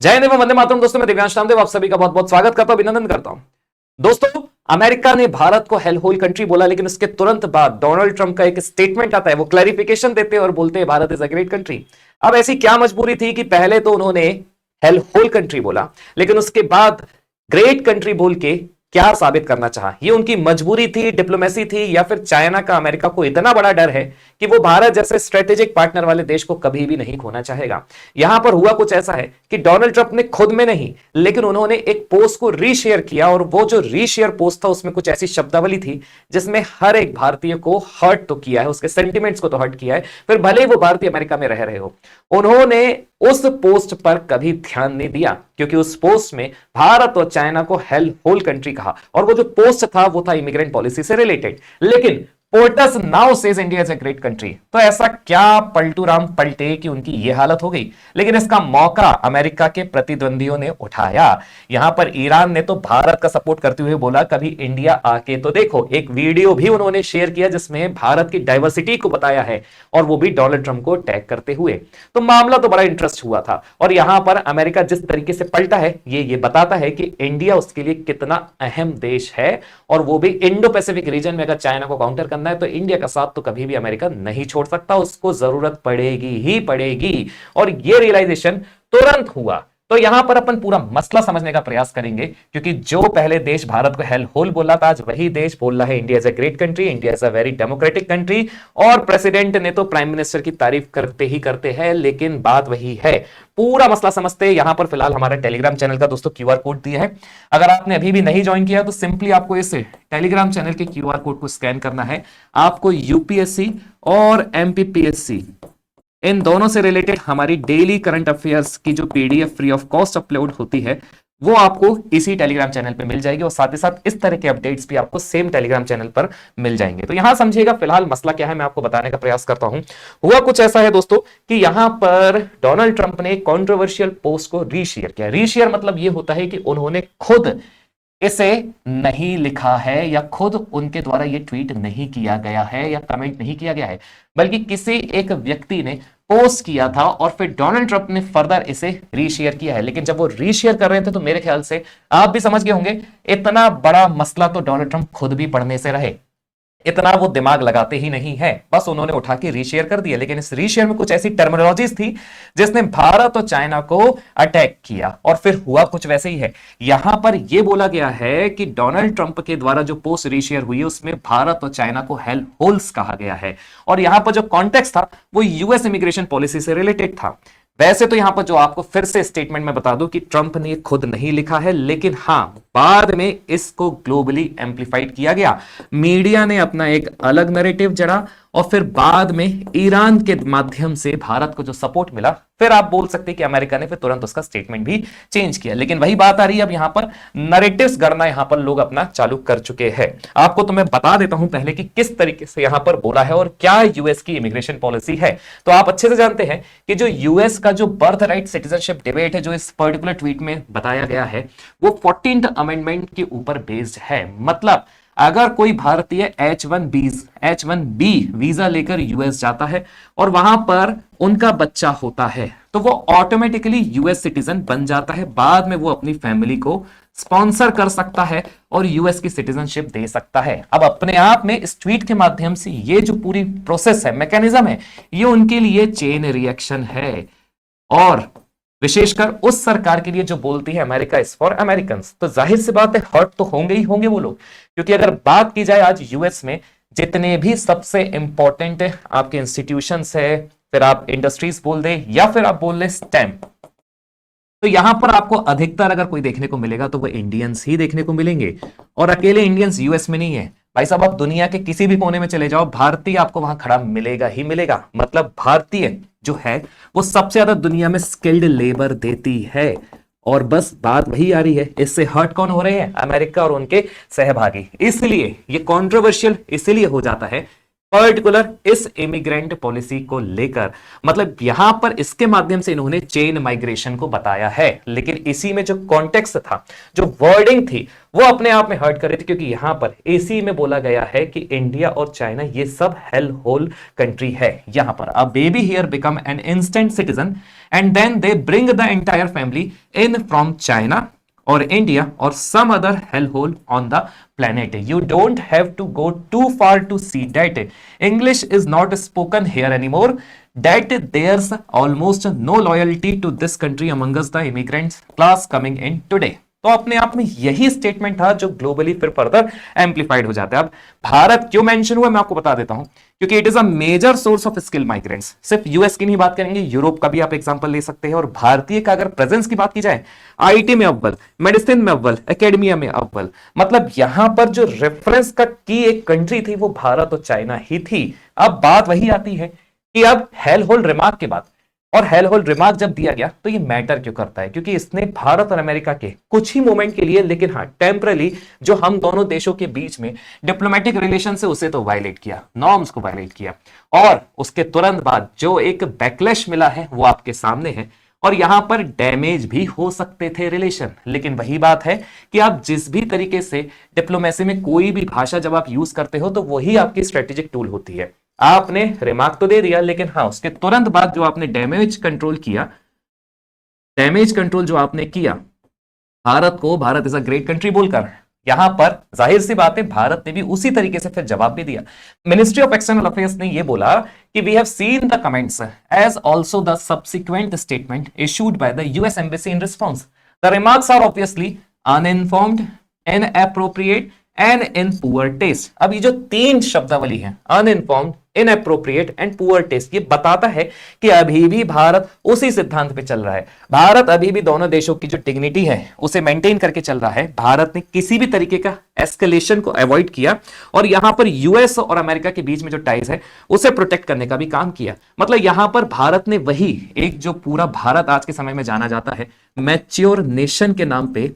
जय हिंद एवं वंदे मातरम। दोस्तों मैं दिव्यांश नामदेव आप सभी का बहुत बहुत स्वागत करता हूं, अभिनंदन करता हूं। दोस्तों अमेरिका ने भारत को हेल होल कंट्री बोला, लेकिन उसके तुरंत बाद डोनाल्ड ट्रंप का एक स्टेटमेंट आता है, वो क्लैरिफिकेशन देते हैं और बोलते हैं Bharat is a great country. अब ऐसी क्या मजबूरी थी कि पहले तो उन्होंने हेल होल कंट्री बोला, लेकिन उसके बाद ग्रेट कंट्री बोल के क्या साबित करना चाहा? ये उनकी मजबूरी थी, डिप्लोमेसी थी, या फिर चाइना का अमेरिका को इतना बड़ा डर है कि वो भारत जैसे स्ट्रेटेजिक पार्टनर वाले देश को कभी भी नहीं खोना चाहेगा? यहां पर हुआ कुछ ऐसा है कि डोनाल्ड ट्रंप ने खुद में नहीं, लेकिन उन्होंने एक पोस्ट को रीशेयर किया, और वो जो रीशेयर पोस्ट था उसमें कुछ ऐसी शब्दावली थी जिसमें हर एक भारतीय को हर्ट तो किया है, उसके सेंटिमेंट्स को तो हर्ट किया है, फिर भले ही वो भारतीय अमेरिका में रह रहे हो। उन्होंने उस पोस्ट पर कभी ध्यान नहीं दिया, क्योंकि उस पोस्ट में भारत और चाइना को हेल होल कंट्री कहा, और वो जो पोस्ट था वो था इमिग्रेंट पॉलिसी से रिलेटेड। लेकिन POTUS now says India is a great country. तो ऐसा क्या पलटू राम पलटे कि उनकी यह हालत हो गई? लेकिन इसका मौका अमेरिका के प्रतिद्वंदियों ने उठाया। यहां पर ईरान ने तो भारत का सपोर्ट करते हुए बोला कभी इंडिया आके तो देखो। एक वीडियो भी उन्होंने शेयर किया जिसमें भारत की डाइवर्सिटी को बताया है, और वो भी डोनाल्ड ट्रंप को टैग करते हुए। तो मामला तो बड़ा इंटरेस्ट हुआ था, और यहां पर अमेरिका जिस तरीके से पलटा है ये बताता है कि इंडिया उसके लिए कितना अहम देश है, और वो भी इंडो पैसिफिक रीजन में। अगर चाइना को काउंटर करना है तो इंडिया का साथ तो कभी भी अमेरिका नहीं छोड़ सकता, उसको जरूरत पड़ेगी ही पड़ेगी। और ये रियलाइजेशन तुरंत हुआ। तो यहां पर अपन पूरा मसला समझने का प्रयास करेंगे, क्योंकि जो पहले देश भारत को हेल होल बोला था, आज वही देश बोल रहा है India is a great country, India is a very democratic country. और प्रेसिडेंट ने तो प्राइम मिनिस्टर की तारीफ करते ही करते हैं, लेकिन बात वही है। पूरा मसला समझते हैं। यहां पर फिलहाल हमारे टेलीग्राम चैनल का दोस्तों क्यूआर कोड दिया है। अगर आपने अभी भी नहीं ज्वाइन किया तो सिंपली आपको इस टेलीग्राम चैनल के क्यूआर कोड को स्कैन करना है। आपको यूपीएससी और एमपीपीएससी इन दोनों से रिलेटेड हमारी डेली करंट अफेयर्स की जो PDF free of cost upload होती है वो आपको इसी टेलीग्राम चैनल पे मिल जाएगी, और साथ ही साथ इस तरह के अपडेट्स भी आपको सेम टेलीग्राम चैनल पर मिल जाएंगे। तो यहां समझिएगा फिलहाल मसला क्या है, मैं आपको बताने का प्रयास करता हूं। हुआ कुछ ऐसा है दोस्तों कि यहां पर डोनाल्ड ट्रंप ने कॉन्ट्रोवर्शियल पोस्ट को रीशेयर किया। रीशेयर मतलब यह होता है कि उन्होंने खुद इसे नहीं लिखा है, या खुद उनके द्वारा यह ट्वीट नहीं किया गया है, या कमेंट नहीं किया गया है, बल्कि किसी एक व्यक्ति ने पोस्ट किया था, और फिर डोनाल्ड ट्रंप ने फर्दर इसे रीशेयर किया है। लेकिन जब वो रीशेयर कर रहे थे तो मेरे ख्याल से आप भी समझ गए होंगे, इतना बड़ा मसला तो डोनाल्ड ट्रंप खुद भी पढ़ने से रहे, इतना वो दिमाग लगाते ही नहीं है, बस उन्होंने उठा के रीशेयर कर दिया। लेकिन इस रीशेयर में कुछ ऐसी टर्मिनोलॉजीज थी जिसने भारत और चाइना को अटैक किया, और फिर हुआ कुछ वैसे ही है। यहां पर यह बोला गया है कि डोनाल्ड ट्रंप के द्वारा जो पोस्ट रीशेयर हुई है उसमें भारत और चाइना को हेल होल्स कहा गया है, और यहां पर जो कॉन्टेक्स्ट था वो यूएस इमिग्रेशन पॉलिसी से रिलेटेड था। वैसे तो यहां पर जो आपको फिर से स्टेटमेंट में बता दूं कि ट्रंप ने खुद नहीं लिखा है, लेकिन हां बाद में इसको ग्लोबली एम्प्लीफाइड किया गया। मीडिया ने अपना एक अलग नैरेटिव जड़ा, और फिर बाद में ईरान के माध्यम से भारत को जो सपोर्ट मिला, फिर आप बोल सकते हैं कि अमेरिका ने फिर तुरंत उसका स्टेटमेंट भी चेंज किया। लेकिन वही बात आ रही है, अब यहां पर नैरेटिव्स गढ़ना यहां पर लोग अपना चालू कर चुके हैं। आपको तो मैं बता देता हूं पहले कि किस तरीके से यहां पर बोला है और क्या यूएस की इमिग्रेशन पॉलिसी है। तो आप अच्छे से जानते हैं कि जो यूएस का जो बर्थ राइट सिटीजनशिप डिबेट है, जो इस पर्टिकुलर ट्वीट में बताया गया है, वो 14th अमेंडमेंट के ऊपर बेस्ड है। मतलब अगर कोई भारतीय H1B वीजा लेकर यूएस जाता है और वहां पर उनका बच्चा होता है, तो वो ऑटोमेटिकली यूएस सिटीजन बन जाता है। बाद में वो अपनी फैमिली को स्पॉन्सर कर सकता है और यूएस की सिटीजनशिप दे सकता है। अब अपने आप में इस ट्वीट के माध्यम से ये जो पूरी प्रोसेस है, मैकेनिज्म है, ये उनके लिए चेन रिएक्शन है, और विशेषकर उस सरकार के लिए जो बोलती है अमेरिका इज फॉर अमेरिकन। तो जाहिर सी बात है हर्ट तो होंगे ही होंगे वो लोग, क्योंकि अगर बात की जाए आज यूएस में जितने भी सबसे इंपॉर्टेंट आपके इंस्टीट्यूशंस है, फिर आप इंडस्ट्रीज बोल दे या फिर आप बोल ले स्टेम, तो यहां पर आपको अधिकतर अगर कोई देखने को मिलेगा तो वो इंडियंस ही देखने को मिलेंगे। और अकेले इंडियंस यूएस में नहीं है भाई साहब, आप दुनिया के किसी भी कोने में चले जाओ, भारतीय आपको वहां खड़ा मिलेगा ही मिलेगा। मतलब भारतीय जो है वो सबसे ज्यादा दुनिया में स्किल्ड लेबर देती है, और बस बात वही आ रही है, इससे हर्ट कौन हो रहे हैं? अमेरिका और उनके सहभागी। इसलिए ये कंट्रोवर्शियल इसलिए हो जाता है पर्टिकुलर इस इमिग्रेंट पॉलिसी को लेकर, मतलब यहां पर इसके माध्यम से इन्होंने चेन माइग्रेशन को बताया है, लेकिन इसी में जो कॉन्टेक्स्ट था, जो वर्डिंग थी, वो अपने आप में हर्ट कर रही थी, क्योंकि यहां पर इसी में बोला गया है कि इंडिया और चाइना ये सब हेल होल कंट्री है। यहां पर a baby here become an instant citizen and then they bring the entire family in from China or India or some other hellhole on the planet. You don't have to go too far to see that English is not spoken here anymore, that there's almost no loyalty to this country among us the immigrants class coming in today. तो अपने आप में यही statement था जो globally फिर further amplified हो जाता है। अब भारत क्यों मेंशन हुआ मैं आपको बता देता हूं, क्योंकि it is a major source of skill migrants. सिर्फ यूएस की नहीं बात करेंगे, यूरोप का भी आप एग्जांपल ले सकते हैं। और भारतीय का अगर प्रेजेंस की बात की जाए, आईटी में अव्वल, मेडिसिन में अव्वल, एकेडमिया में अव्वल, मतलब यहां पर जो रेफरेंस का की एक कंट्री थी वो भारत और चाइना ही थी। अब बात वही आती है कि अब हेल होल रिमार्क के बाद, और हेल होल रिमार्क जब दिया गया तो ये मैटर क्यों करता है, क्योंकि इसने भारत और अमेरिका के कुछ ही मोमेंट के लिए, लेकिन हाँ टेम्परली, जो हम दोनों देशों के बीच में डिप्लोमेटिक रिलेशन से उसे तो वायलेट किया, नॉर्म्स को वायलेट किया। और उसके तुरंत बाद जो एक बैकलैश मिला है वो आपके सामने है, और यहां पर डैमेज भी हो सकते थे रिलेशन। लेकिन वही बात है कि आप जिस भी तरीके से डिप्लोमेसी में कोई भी भाषा जब आप यूज करते हो तो वही आपकी स्ट्रेटेजिक टूल होती है। आपने रिमार्क तो दे दिया, लेकिन हाँ उसके तुरंत बाद जो आपने डैमेज कंट्रोल किया, डैमेज कंट्रोल जो आपने किया भारत को, Bharat is a great country बोलकर, यहां पर जाहिर सी बात है भारत ने भी उसी तरीके से फिर जवाब भी दिया। मिनिस्ट्री ऑफ एक्सटर्नल अफेयर्स ने यह बोला कि we have seen the comments as also the subsequent statement issued by the US embassy in response. The remarks are obviously uninformed, inappropriate and in poor taste. अब ये जो तीन शब्दावली है, uninformed, inappropriate and poor taste, ये बताता है कि अभी भी भारत उसी सिद्धांत पे चल रहा है। भारत अभी भी दोनों देशों की जो डिग्निटी है उसे मेंटेन करके चल रहा है। भारत ने किसी भी तरीके का एस्केलेशन को अवॉइड किया, और यहां पर यूएस और अमेरिका के बीच में जो टाइज है उसे प्रोटेक्ट करने का भी काम किया। मतलब यहां पर भारत ने वही एक जो पूरा भारत आज के समय में जाना जाता है मैच्योर नेशन के नाम पे,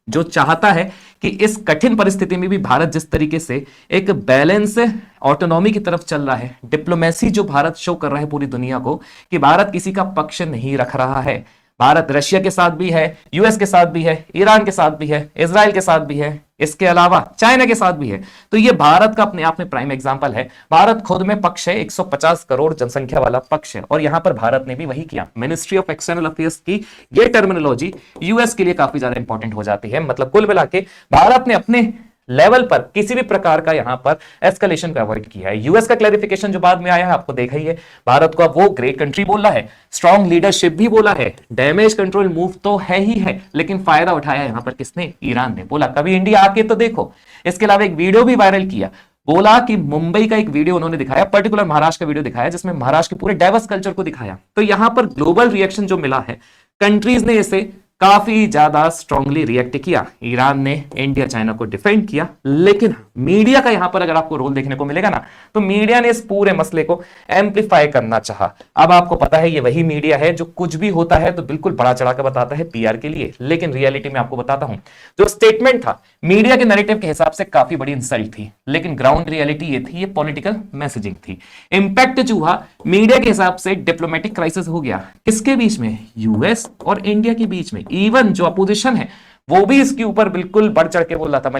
जो चाहता है कि इस कठिन परिस्थिति में भी भारत जिस तरीके से एक बैलेंस ऑटोनॉमी की तरफ चल रहा है, डिप्लोमेसी जो भारत शो कर रहा है पूरी दुनिया को कि भारत किसी का पक्ष नहीं रख रहा है। भारत रशिया के साथ भी है, यूएस के साथ भी है, ईरान के साथ भी है, इजराइल के साथ भी है, इसके अलावा चाइना के साथ भी है। तो ये भारत का अपने आप में प्राइम एग्जांपल है। भारत खुद में पक्ष है, 150 करोड़ जनसंख्या वाला पक्ष है, और यहां पर भारत ने भी वही किया। मिनिस्ट्री ऑफ एक्सटर्नल अफेयर्स की ये टर्मिनोलॉजी यूएस के लिए काफी ज्यादा इंपॉर्टेंट हो जाती है। मतलब कुल मिला के भारत ने अपने लेवल पर किसी भी प्रकार का यहां पर एस्केलेशन को अवॉइड किया है। यूएस का क्लैरिफिकेशन जो बाद में आया है आपको देखा ही है, भारत को अब वो ग्रेट कंट्री बोला है, स्ट्रॉन्ग लीडरशिप भी बोला है, डैमेज कंट्रोल मूव तो है ही है, लेकिन फायदा उठाया यहां पर किसने? ईरान ने। बोला कभी इंडिया आके तो देखो। इसके अलावा एक वीडियो भी वायरल किया, बोला कि मुंबई का एक वीडियो उन्होंने दिखाया, पर्टिकुलर महाराष्ट्र का वीडियो दिखाया, जिसमें महाराष्ट्र के पूरे डाइवर्स कल्चर को दिखाया। तो यहां पर ग्लोबल रिएक्शन जो मिला है, कंट्रीज ने इसे काफी ज्यादा स्ट्रांगली रिएक्ट किया। ईरान ने इंडिया चाइना को डिफेंड किया, लेकिन मीडिया का यहां पर अगर आपको रोल देखने को मिलेगा ना, तो मीडिया ने इस पूरे मसले को एम्पलीफाई करना चाहा। अब आपको पता है ये वही मीडिया है जो कुछ भी होता है तो बिल्कुल बड़ा चढ़ा कर बताता है पीआर के लिए, लेकिन रियलिटी में आपको बताता हूं जो स्टेटमेंट था मीडिया के नैरेटिव के हिसाब से काफी बड़ी इंसल्ट थी, लेकिन ग्राउंड रियलिटी ये थी, ये पॉलिटिकल मैसेजिंग थी। इंपैक्ट जो हुआ मीडिया के हिसाब से डिप्लोमेटिक क्राइसिस हो गया, किसके बीच में? यूएस और इंडिया के बीच में। इवन जो अपोजिशन है वो भी इसके ऊपर बिल्कुल बढ़ चढ़ के बोल रहा था।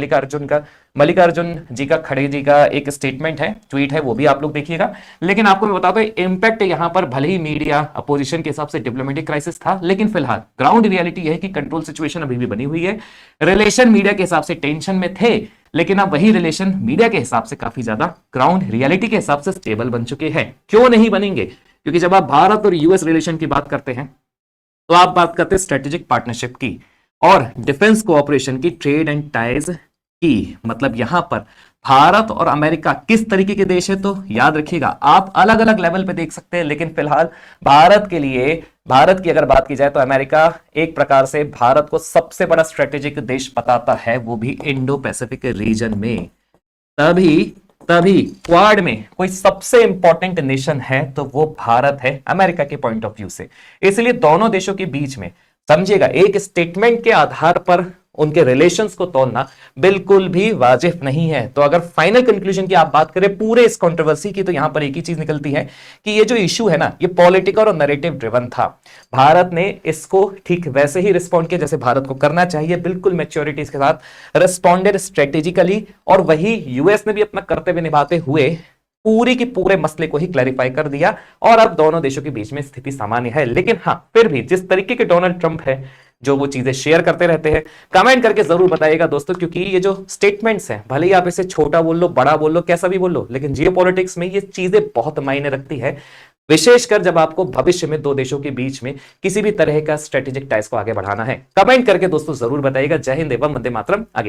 मल्लिकार्जुन जी का खड़गे जी का एक स्टेटमेंट है, ट्वीट है, वो भी आप लोग देखिएगा। लेकिन आपको मैं बताता हूं इंपैक्ट यहां पर भले ही मीडिया अपोजिशन के हिसाब से डिप्लोमेटिक क्राइसिस था, लेकिन फिलहाल ग्राउंड रियलिटी है कि कंट्रोल सिचुएशन अभी भी बनी हुई है। रिलेशन मीडिया के हिसाब से टेंशन में थे, लेकिन अब वही रिलेशन मीडिया के हिसाब से काफी ज्यादा ग्राउंड रियलिटी के हिसाब से स्टेबल बन चुके हैं। क्यों नहीं बनेंगे? क्योंकि जब आप भारत और यूएस रिलेशन की बात करते हैं तो आप बात करते हैं स्ट्रेटेजिक पार्टनरशिप की और डिफेंस कोऑपरेशन की, ट्रेड एंड टाइज की। मतलब यहां पर भारत और अमेरिका किस तरीके के देश है, तो याद रखिएगा आप अलग अलग लेवल पे देख सकते हैं, लेकिन फिलहाल भारत के लिए, भारत की अगर बात की जाए तो अमेरिका एक प्रकार से भारत को सबसे बड़ा स्ट्रेटेजिक देश बताता है, वो भी इंडो पैसिफिक रीजन में। तभी क्वाड में कोई सबसे इंपॉर्टेंट नेशन है तो वो भारत है अमेरिका के पॉइंट ऑफ व्यू से। इसलिए दोनों देशों के बीच में समझिएगा एक स्टेटमेंट के आधार पर उनके रिलेशंस को तोड़ना बिल्कुल भी वाजिब नहीं है। तो अगर फाइनल कंक्लूजन की आप बात करें पूरे इस कंट्रोवर्सी की, तो यहां पर एक ही चीज निकलती है कि ये जो इशू है ना, ये पॉलिटिकल और नैरेटिव ड्रिवन था। भारत ने इसको ठीक वैसे ही रिस्पॉन्ड किया जैसे भारत को करना चाहिए, बिल्कुल मैच्योरिटी के साथ रिस्पॉन्डेड स्ट्रेटेजिकली, और वही यूएस ने भी अपना कर्तव्य निभाते हुए पूरी की पूरे मसले को ही क्लैरिफाई कर दिया, और अब दोनों देशों के बीच में स्थिति सामान्य है। लेकिन हां, फिर भी जिस तरीके के डोनाल्ड ट्रंप है, जो वो चीजें शेयर करते रहते हैं, कमेंट करके जरूर बताइएगा दोस्तों, क्योंकि ये जो स्टेटमेंट्स हैं, भले ही आप इसे छोटा बोल लो, बड़ा बोल लो, कैसा भी बोल लो, लेकिन जियोपॉलिटिक्स में ये चीजें बहुत मायने रखती है, विशेषकर जब आपको भविष्य में दो देशों के बीच में किसी भी तरह का स्ट्रेटेजिक टाइज को आगे बढ़ाना है। कमेंट करके दोस्तों जरूर बताइएगा। जय हिंद एवं वंदे मातरम। आगे